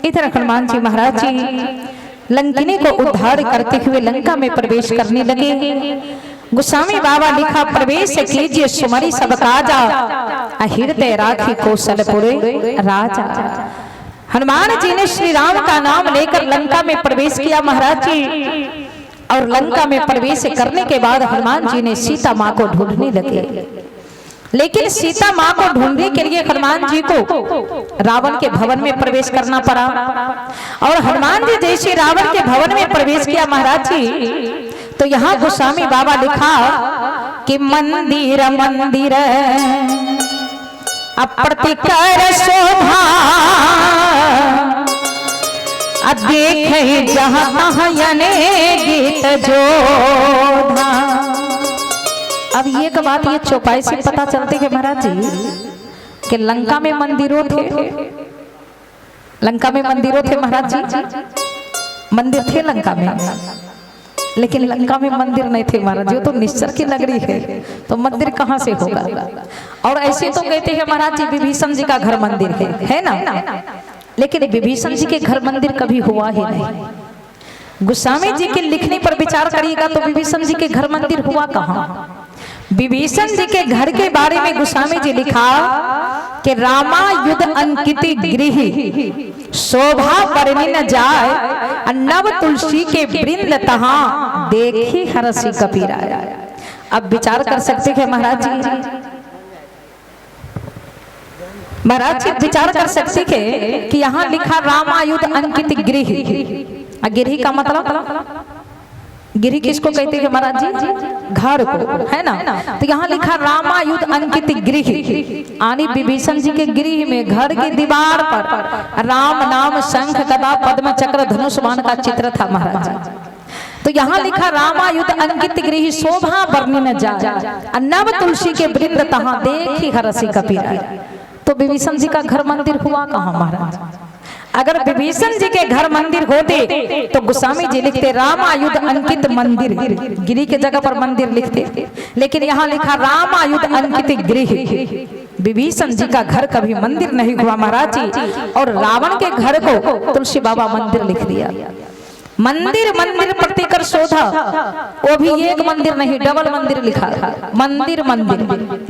इधर हनुमान जी महाराज जी लंकिनी को उद्धार करते हुए लंका में प्रवेश करने लगे। गोस्वामी बाबा लिखा, प्रवेश कीजिए सुमरी सब काजा, हृदय राखी कौशलपुरे राजा। हनुमान जी ने श्री राम का नाम लेकर लंका में प्रवेश किया महाराज जी, और लंका में प्रवेश करने के बाद हनुमान जी ने सीता माँ को ढूंढने लगे। लेकिन सीता माँ को ढूंढने के लिए हनुमान जी को रावण के भवन में प्रवेश करना पड़ा। और हनुमान जी जैसे रावण के भवन में प्रवेश किया महाराज जी, तो यहाँ गोस्वामी बाबा लिखा कि मंदिर मंदिर अप्रतिकर शोभा, देखे जहाँ यने गीत जोधा। अब ये का बात ये चौपाई से पता चलते हैं महाराज जी कि लंका में मंदिरों थे, लंका में मंदिरों थे महाराज जी, मंदिर थे लंका में, लेकिन लंका में मंदिर नहीं थे महाराज जी। तो निश्चर की नगरी है, तो मंदिर कहाँ से होगा। और ऐसे तो कहते हैं महाराज जी विभीषण जी का घर मंदिर है ना, लेकिन विभीषण जी के घर मंदिर कभी हुआ ही नहीं। गोस्वामी जी के लिखने पर विचार करिएगा तो विभीषण जी के घर मंदिर हुआ कहाँ। विभीषण जी के घर के बारे में गोस्वामी जी लिखा कि रामायुध अंकित गृह, शोभा बरनी न जाए, नव तुलसी के वृंद तहाँ, देखी हरसी कपीराया। अब विचार कर सकते हैं महाराज जी, महाराज जी विचार कर सकते हैं कि यहाँ लिखा रामायुध अंकित गृह। गृह का मतलब गिरी किसको कहते हैं महाराज जी, घर को, है ना। तो यहाँ लिखा रामायुध अंकित गृह, यानी विभीषण जी के गृह में घर की दीवार पर राम नाम शंख गदा पद्म चक्र धनुष बाण का चित्र था महाराज। तो यहाँ लिखा रामायुध अंकित गृह, शोभा बरनी न जाए, नव तुलसी के वृंद तहाँ, देखी हरसी कपीराया। तो विभीषण जी का घर मंदिर हुआ कहाँ महाराज। अगर विभीषण जी के घर मंदिर होते तो गोस्वामी जी लिखते रामायुध अंकित मंदिर, गिरी के जगह पर मंदिर लिखते, लेकिन यहाँ लिखा रामायुध अंकित गृह। विभीषण जी का घर कभी मंदिर नहीं हुआ महाराज जी, और रावण के घर को तुलसी बाबा मंदिर लिख दिया। मंदिर मंदिर प्रतिकर शोधा, वो भी एक मंदिर नहीं डबल मंदिर लिखा था। मंदिर मंदिर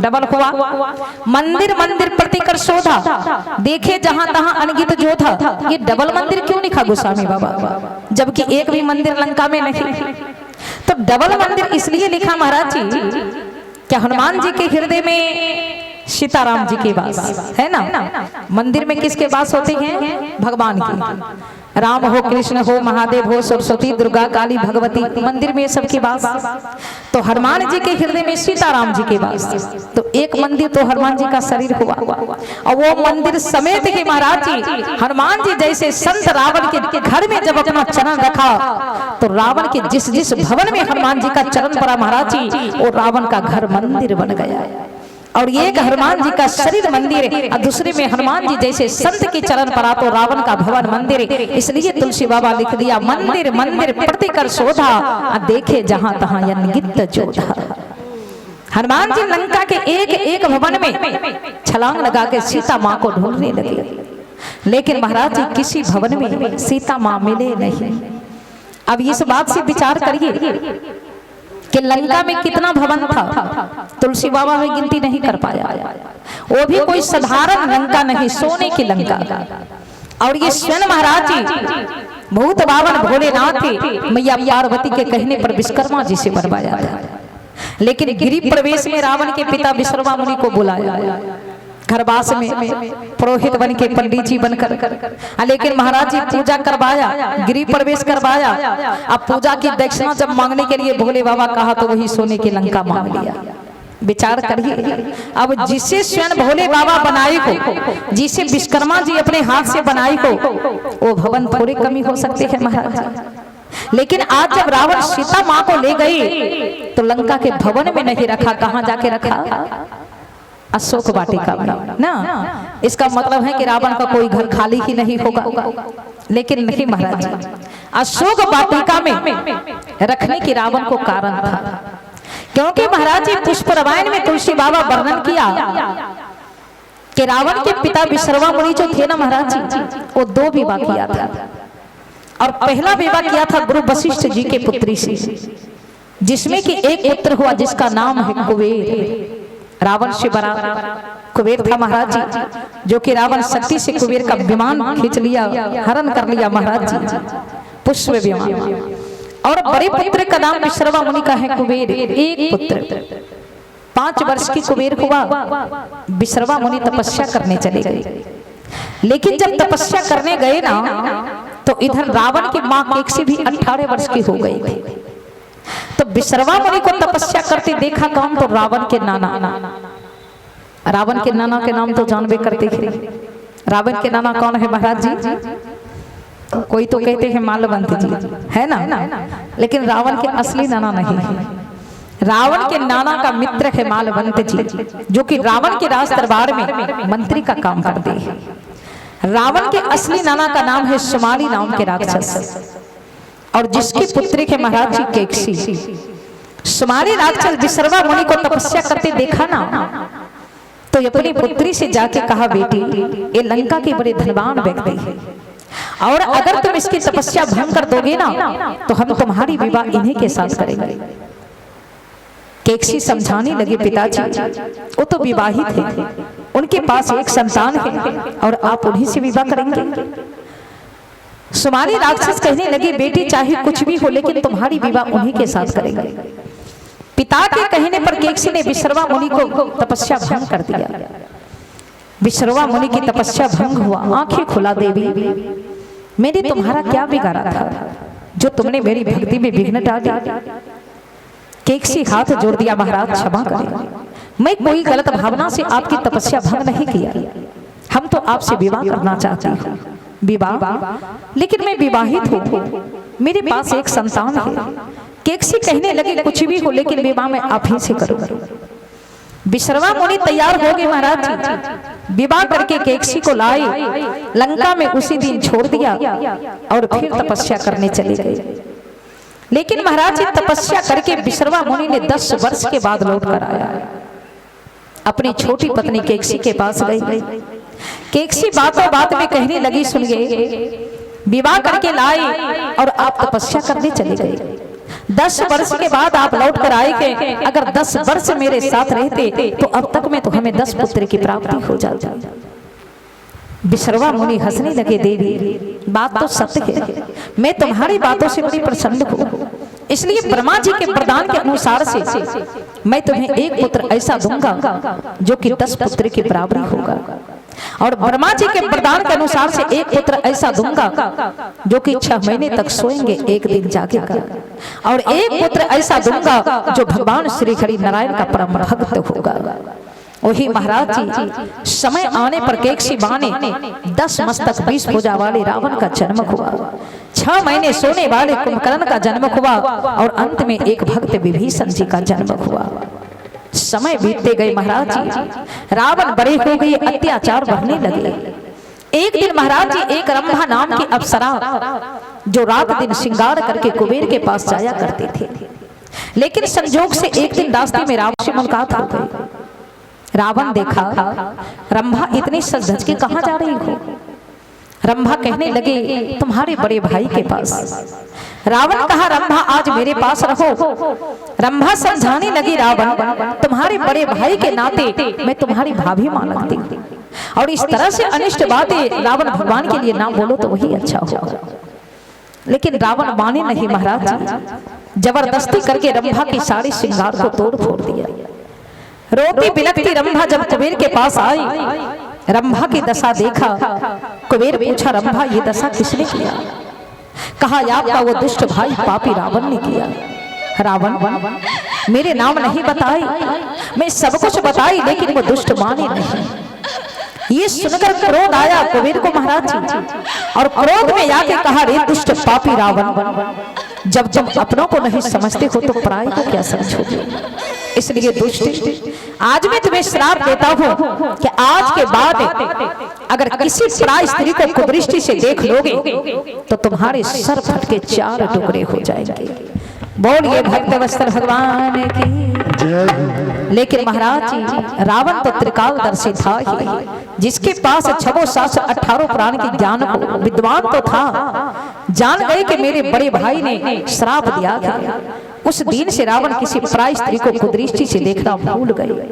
डबल हुआ, मंदिर मंदिर प्रतिकर शोधा, देखे जहां तहां अनगित जो था। ये डबल मंदिर क्यों लिखा गोस्वामी बाबा, जबकि एक भी मंदिर लंका में नहीं। तो डबल मंदिर इसलिए लिखा महाराज जी क्या हनुमान जी के हृदय में सीताराम जी के वास है ना। मंदिर में किसके वास होते हैं, भगवान के। राम हो, कृष्ण हो, महादेव हो, सरस्वती, दुर्गा, काली, भगवती, मंदिर में सबके वास। तो हनुमान जी के हृदय में सीताराम जी के वास। तो एक मंदिर तो हनुमान जी का शरीर हुआ, और वो मंदिर समेत के महाराज जी हनुमान जी जैसे संत रावण के घर में जब अपना चरण रखा, तो रावण के जिस जिस भवन में हनुमान जी का चरण पड़ा महाराज जी, वो रावण का घर मंदिर बन गया। और एक हनुमान जी का शरीर मंदिर, और दूसरे में हनुमान जी जैसे संत के चरण पड़ा तो रावण का भवन मंदिर। इसलिए तुलसी बाबा लिख दिया मंदिर मंदिर प्रतिकर शोधा, देखे जहां तहां अनगित जोधा। हनुमान जी लंका के एक एक भवन में छलांग लगा के सीता माँ को ढूंढने लगे, लेकिन महाराज जी किसी भवन में सीता माँ मिले नहीं। अब इस बात से विचार करिए कि लंका में कितना भवन था, तुलसी बाबा में गिनती नहीं कर पाया। वो भी कोई साधारण लंका नहीं, सोने की लंका। और ये स्वयं महाराज जी भूत बावन भोलेनाथ के मैया पार्वती के कहने पर विश्वकर्मा जी से बनवाया था। लेकिन गिरि प्रवेश में रावण के पिता विश्वकर्मा मुनि को बुलाया, घरवास में पुरोहित बन के पंडित जी बनकर। लेकिन महाराज जी पूजा करवाया, गिरि प्रवेश करवाया। अब पूजा की दक्षिणा जब मांगने के लिए भोले बाबा कहा तो वही सोने की लंका मांग लिया। विचार करिए, अब जिसे स्वयं भोले बाबा बनाए हो, जिसे विश्वकर्मा जी अपने हाथ से बनाए हो, वो भवन थोड़े कमी हो सकते हैं महाराज। लेकिन आज जब रावण सीता माँ को ले गए तो लंका के भवन में नहीं रखा, कहाँ जाके रखा, अशोक वाटिका में ना। इसका मतलब है कि रावण का कोई घर खाली ही नहीं होगा। लेकिन नहीं महाराज, अशोक वाटिका में रखने की रावण को कारण था, क्योंकि महाराज जी पुष्प रामायण में तुलसी बाबा वर्णन किया कि रावण के पिता विश्रवा मुनि जो थे ना महाराज जी, वो 2 विवाह किया था। और पहला विवाह किया था गुरु वशिष्ठ जी के पुत्री से, जिसमें कि एक पुत्र हुआ जिसका नाम है कुबेर। रावण से बड़ा कुबेर था महाराज जी, जो कि रावण शक्ति से कुबेर का विमान खींच लिया, हरण कर लिया महाराज जी, पुष्प विमान। और बड़े पुत्र का नाम विश्रवा मुनि का है कुबेर, एक पुत्र। 5 वर्ष की कुबेर हुआ, विश्रवा मुनि तपस्या करने चले गए। लेकिन जब तपस्या करने गए ना, तो इधर रावण की मां केकसी भी 18 वर्ष की हो गई थी। तो विश्रवा मुनि को तपस्या करते देखा कौन? तो रावण के नाना। रावण के नाना के नाम तो जानबे करते थे। रावण के नाना कौन है महाराज जी? कोई तो कहते हैं मालवंत जी, है ना, लेकिन रावण के असली नाना नहीं है। रावण के नाना का मित्र है मालवंत जी, जो कि रावण के राज दरबार में मंत्री का काम करते हैं। रावण के असली नाना का नाम है सुमाली नाम के राक्षस, और जिसकी पुत्री है महाराज जी केकसी। सुमाली राक्षस विश्रवा मुनि को तपस्या करते देखा ना, तो अपनी पुत्री से जाके कहा, बेटी ये लंका के बड़े धनवान व्यक्ति है, और अगर तुम इसकी तपस्या भंग कर दोगे ना, तो हम तुम्हारी विवाह इन्हीं के साथ करेंगे। केकसी समझाने लगे, पिताजी वो तो विवाहित है, उनके पास एक संतान है, और आप उन्हीं से विवाह करेंगे। सुमाली राक्षस कहने लगे, बेटी चाहे कुछ भी हो, लेकिन तुम्हारी विवाह उन्हीं के साथ करेंगे। पिता के कहने पर केकसी ने विश्रवा मुनि को तपस्या भंग कर दिया। विश्रवा मुनि की तपस्या भंग हुआ। आंखें खुला देवी, मैंने तुम्हारा क्या बिगाड़ा था जो तुमने मेरी भक्ति में विघ्न डाला? केकसी हाथ जोड़ दिया, महाराज क्षमा करें, मैं कोई गलत भावना से आपकी तपस्या भंग नहीं किया। हम तो आपसे विवाह करना चाहते हैं। विवाह? लेकिन मैं विवाहित हूँ, मेरे पास एक संतान है। केकसी कहने लगे, कुछ भी हो, लेकिन विवाह मैं आप ही से करूंगा। विश्रवा मुनि तैयार हो गए महाराज जी, विवाह करके केकसी को लाए, लंका में उसी दिन छोड़ दिया, और फिर तपस्या करने चले गए। लेकिन महाराज जी तपस्या करके विश्रवा मुनि ने 10 वर्ष के बाद लौट कर आया। अपनी छोटी पत्नी केकसी के पास गई। केकसी बातों बात में कहने लगी, सुनिए, विवाह करके लाए और आप तपस्या करने चले गए। 10 वर्ष के बाद आप लौट कर आए कि अगर 10 वर्ष मेरे साथ रहते तो अब तक में तो हमें 10 पुत्र की प्राप्ति हो जाती। विश्रवा मुनि हंसने लगे, देवी बात तो सत्य है, मैं तुम्हारी बातों से बड़ी प्रसन्न हूँ, इसलिए ब्रह्मा जी के वरदान के अनुसार से मैं तुम्हें एक पुत्र ऐसा दूंगा जो कि 10 पुत्र की बराबरी होगा, और ब्रह्मा जी के वरदान के अनुसार से एक पुत्र ऐसा दूंगा जो कि 6 महीने तक सोएंगे, एक दिन जागेगा, और एक पुत्र ऐसा दूंगा जो भगवान श्री हरि नारायण का परम भक्त होगा। वही महाराज जी समय आने पर केकसी मां ने 10 मस्तक 20 भुजा वाले रावण का जन्म हुआ, 6 महीने सोने वाले कुंभकर्ण का जन्म हुआ, और अंत में एक भक्त विभीषण जी का जन्म हुआ। समय बीतते गए महाराज जी, रावण बड़े हो गए, अत्याचार बढ़ने लगे। एक दिन महाराज जी एक रंभा नाम की अप्सरा, जो रात दिन श्रृंगार करके कुबेर के पास जाया करते थे, लेकिन संजोग से एक दिन रास्ते में रावण से मुलाकात हो गई। रावण देखा, रंभा इतनी सज धज के कहां जा रही हो? रंभा कहने लगे, तुम्हारे बड़े भाई के पास। रावण कहा, रंभा आज मेरे पास रहो। रंभा समझाने लगी, रावण तुम्हारे बड़े भाई के नाते मैं तुम्हारी भाभी मान लगती हूं, और इस तरह से अनिष्ट बातें रावण भगवान के लिए ना बोलो तो वही अच्छा होगा। लेकिन रावण माने नहीं महाराज जी, जबरदस्ती करके रंभा की सारी श्रृंगार को तोड़ फोड़ दिया। रोती बिलखती रंभा जब कुबेर के पास आई, रंभा की दशा देखा। कुबेर पूछा, रंभा ये दशा किसने किया? कहा, आपका वो दुष्ट भाई पापी रावण ने किया। रावण मेरे नाम नहीं बताई, मैं सब कुछ बताई, लेकिन वो दुष्ट माने नहीं। ये सुनकर क्रोध आया कुबेर को महाराज जी, और क्रोध में आके कहा, रे दुष्ट पापी रावण, जब तुम अपनों को नहीं समझते हो तो पराये को क्या समझोगे? इसलिए दुष्ट, आज मैं तुम्हें श्राप देता हूँ कि आज के बाद अगर किसी पराई स्त्री को कुदृष्टि से देख लोगे तो तुम्हारे सर फटके 4 टुकड़े हो जाएंगे। बोलिए भक्त वत्सल भगवान की जय। लेकिन महाराज जी रावण तो त्रिकालदर्शी था ही, जिसके पास 6 शास्त्र 18 पुराण के ज्ञान को विद्वान तो था। जान गए कि मेरे बड़े भाई ने श्राप दिया था। उस दिन से रावण किसी पराई स्त्री को कुदृष्टि से देखना भूल गए।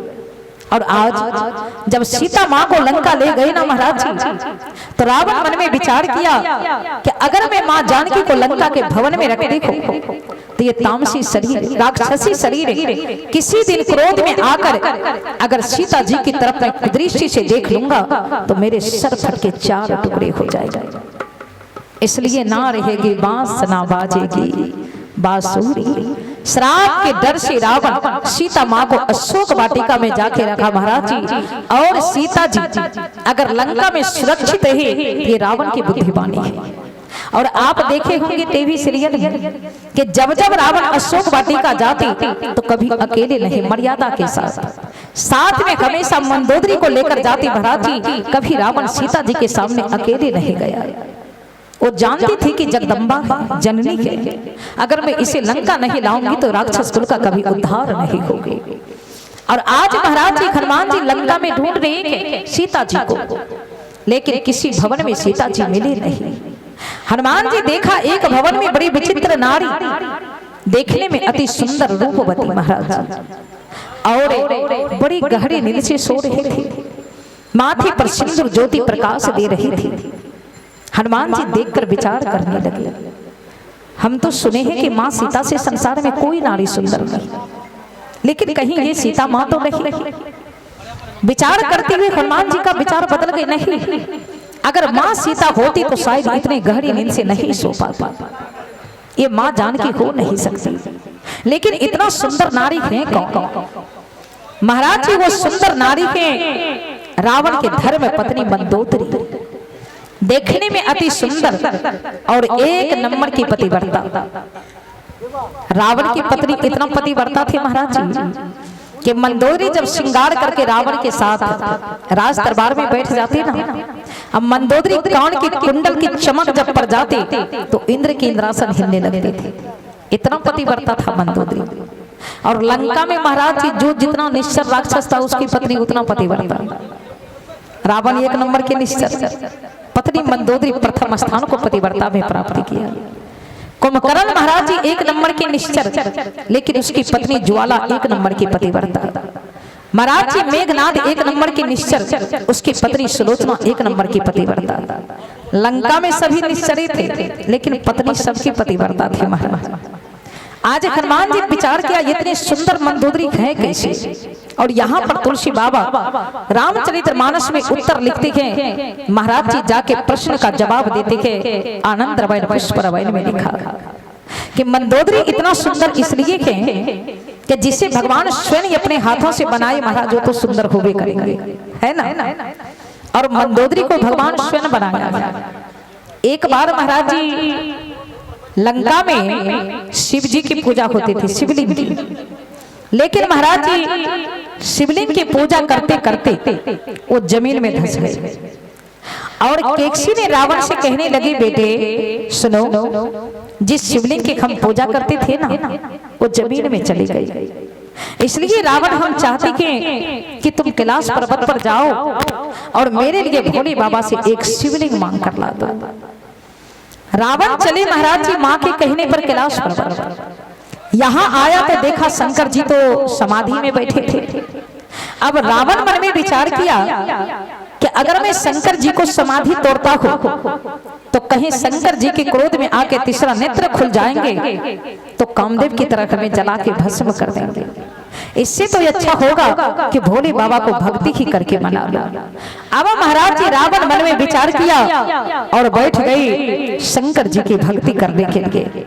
और आज जब सीता माँ को लंका ले गए ना महाराज जी, तो रावण मन में विचार किया कि अगर मैं माँ जानकी को लंका के भवन में रख देखूं तो ये तामसी शरीर, राक्षसी शरीर किसी दिन क्रोध में आकर अगर सीता जी की तरफ मैं दृष्टि से देख लूंगा तो मेरे सर फट के 4 टुकड़े हो जाएगा। इसलिए ना रहेगी बांस ना बाजेगी बांसुरी। श्राप के डर से रावण सीता माँ को अशोक वाटिका में जाके रखा महाराज जी। और सीता जी अगर लंका में सुरक्षित है, ये रावण की बुद्धिमानी है। और आप देखे होंगे टीवी सीरियल में कि जब जब रावण अशोक वाटिका जाते तो कभी अकेले नहीं, मर्यादा के साथ में हमेशा मंदोदरी को लेकर जाती महाराज जी। कभी रावण सीता जी के सामने अकेले नहीं गया। वो जानती थी कि जगदम्बा जननी है, अगर मैं इसे लंका नहीं लाऊंगी तो राक्षस कुल का कभी उद्धार नहीं होगी। और आज महाराज जी हनुमान जी लंका में ढूंढ रहे हैं सीता जी को, लेकिन किसी भवन में सीता जी मिले नहीं। हनुमान जी देखा एक भवन में बड़ी विचित्र नारी, देखने में अति सुंदर रूपवती महाराज और बड़ी गहरी नींद से सो रहे थे। माथे पर सिंदूर ज्योति प्रकाश दे रही थी। हनुमान जी देखकर विचार करने लगे, हम तो सुने हैं कि माँ सीता से संसार में कोई नारी सुंदर नहीं, लेकिन कहीं ये सीता माँ तो नहीं। विचार करते हुए हनुमान जी का विचार बदल गए, नहीं अगर माँ सीता होती तो शायद इतने गहरी नींद से नहीं सो पाता। ये माँ जानकी हो नहीं सकती, लेकिन इतना सुंदर नारी है कौन? महाराज जी वो सुंदर नारी है रावण के धर्म पत्नी मंदोदरी, देखने में अति सुंदर और एक नंबर की पतिव्रता। रावण की पत्नी इतना पतिव्रता थी महाराज जी कि मंदोदरी जब श्रृंगार करके रावण के साथ राज दरबार में बैठ जाती ना, अब मंदोदरी कान की कुंडल की चमक जब पड़ जाती तो इंद्र के इंद्रासन हिलने लगते थे। इतना पतिव्रता था मंदोदरी। और लंका में महाराज जी जो जितना निश्चर राक्षस था उसकी पत्नी उतना पतिव्रता। रावण 1 नंबर के निश्चर, पत्नी मंदोदरी प्रथम स्थान को पतिव्रता में प्राप्त किया। कुंभकर्ण महाराज जी 1 नंबर के निश्चर, लेकिन उसकी पत्नी ज्वाला 1 नंबर की पतिव्रता। महाराज जी मेघनाद 1 नंबर के निश्चर, उसकी पत्नी सुलोचना 1 नंबर की पतिव्रता। लंका में सभी निश्चरी थे, लेकिन पत्नी सबकी पतिव्रता थी महाराज। आज हनुमान जी विचार किया इतने सुंदर मंदोदरी है कैसे। और यहाँ पर तुलसी बाबा रामचरितमानस में उत्तर लिखते हैं। महाराज जी जाके प्रश्न का जवाब देते हैं। आनंद रामायण पुष्प रामायण में लिखा कि मंदोदरी इतना सुंदर इसलिए है कि जिसे भगवान स्वयं अपने हाथों से बनाए महाराज वो तो सुंदर होवे करेंगे, है ना। और मंदोदरी को भगवान स्वयं बनाया। एक बार महाराज जी लंका में शिव जी की पूजा होती थी, शिवलिंग की। लेकिन महाराज जी शिवलिंग की पूजा करते करते वो जमीन में धंस गए। और केकसी ने रावण से कहने लगी, बेटे सुनो, जिस शिवलिंग की हम पूजा करते थे ना वो जमीन में चली गई। इसलिए रावण हम चाहते कि तुम कैलाश पर्वत पर जाओ और मेरे लिए भोले बाबा से एक शिवलिंग मांग कर ला दो। रावण चले महाराज जी माँ के कहने पर कैलाश पर्वत। यहाँ आया तो देखा शंकर जी तो समाधि में बैठे थे। अब रावण मन में विचार किया कि अगर मैं शंकर जी को समाधि तोड़ता हूँ तो कहीं शंकर जी के क्रोध में आके तीसरा नेत्र खुल जाएंगे तो कामदेव की तरह हमें जला के भस्म कर देंगे। इससे तो अच्छा होगा कि भोले बाबा को भक्ति ही करके मना लो। अब महाराज जी रावण मन में विचार किया और बैठ गई शंकर जी की भक्ति करने के लिए।